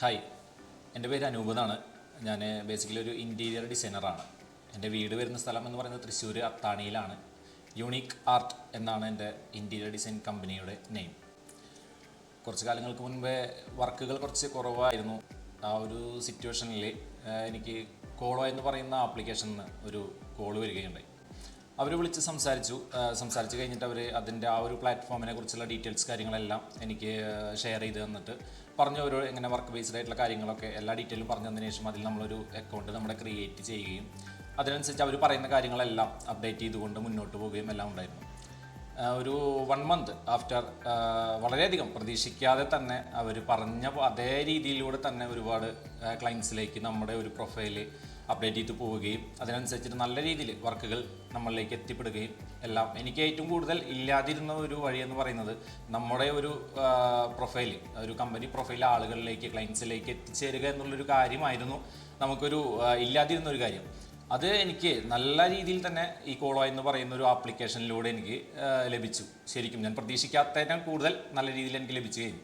Hi, എൻ്റെ പേര് അനൂപ് എന്നാണ്. ഞാൻ ബേസിക്കലി ഒരു ഇൻറ്റീരിയർ ഡിസൈനറാണ്. എൻ്റെ വീട് വരുന്ന സ്ഥലം എന്ന് പറയുന്നത് തൃശ്ശൂർ അത്താണിയിലാണ്. യൂണീക്ക് ആർട്ട് എന്നാണ് എൻ്റെ ഇൻറ്റീരിയർ ഡിസൈൻ കമ്പനിയുടെ നെയിം. കുറച്ച് കാലങ്ങൾക്ക് മുൻപേ വർക്കുകൾ കുറച്ച് കുറവായിരുന്നു. ആ ഒരു സിറ്റുവേഷനിൽ എനിക്ക് കോളോ എന്ന് പറയുന്ന ആപ്ലിക്കേഷനിൽ നിന്ന് ഒരു കോൾ വരികയുണ്ടായി. അവർ വിളിച്ച് സംസാരിച്ച് കഴിഞ്ഞിട്ട് അവർ അതിൻ്റെ ആ ഒരു പ്ലാറ്റ്ഫോമിനെ കുറിച്ചുള്ള ഡീറ്റെയിൽസ് കാര്യങ്ങളെല്ലാം എനിക്ക് ഷെയർ ചെയ്ത് തന്നിട്ട് പറഞ്ഞു, ഓരോ എങ്ങനെ വർക്ക് ബേസ്ഡ് ആയിട്ടുള്ള കാര്യങ്ങളൊക്കെ എല്ലാ ഡീറ്റെയിലും പറഞ്ഞു തന്നതിന് ശേഷം അതിൽ നമ്മളൊരു അക്കൗണ്ട് നമ്മുടെ ക്രിയേറ്റ് ചെയ്യുകയും അതിനനുസരിച്ച് അവർ പറയുന്ന കാര്യങ്ങളെല്ലാം അപ്ഡേറ്റ് ചെയ്തുകൊണ്ട് മുന്നോട്ട് പോവുകയും എല്ലാം ഉണ്ടായിരുന്നു. ഒരു 1 മന്ത് ആഫ്റ്റർ വളരെയധികം പ്രതീക്ഷിക്കാതെ തന്നെ അവർ പറഞ്ഞ അതേ രീതിയിലൂടെ തന്നെ ഒരുപാട് ക്ലയൻസിലേക്ക് നമ്മുടെ ഒരു പ്രൊഫൈല് അപ്ഡേറ്റ് ചെയ്ത് പോവുകയും അതിനനുസരിച്ചിട്ട് നല്ല രീതിയിൽ വർക്കുകൾ നമ്മളിലേക്ക് എത്തിപ്പെടുകയും എല്ലാം. എനിക്ക് ഏറ്റവും കൂടുതൽ ഇല്ലാതിരുന്ന ഒരു വഴി എന്ന് പറയുന്നത് നമ്മുടെ ഒരു പ്രൊഫൈൽ, ഒരു കമ്പനി പ്രൊഫൈൽ ആളുകളിലേക്ക്, ക്ലയൻസിലേക്ക് എത്തിച്ചേരുക എന്നുള്ളൊരു കാര്യമായിരുന്നു നമുക്കൊരു ഇല്ലാതിരുന്ന ഒരു കാര്യം. അത് എനിക്ക് നല്ല രീതിയിൽ തന്നെ ഈ കോളോ എന്ന് പറയുന്ന ഒരു ആപ്ലിക്കേഷനിലൂടെ എനിക്ക് ലഭിച്ചു. ശരിക്കും ഞാൻ പ്രതീക്ഷിക്കാത്തതിനും കൂടുതൽ നല്ല രീതിയിൽ എനിക്ക് ലഭിച്ചു കഴിഞ്ഞു.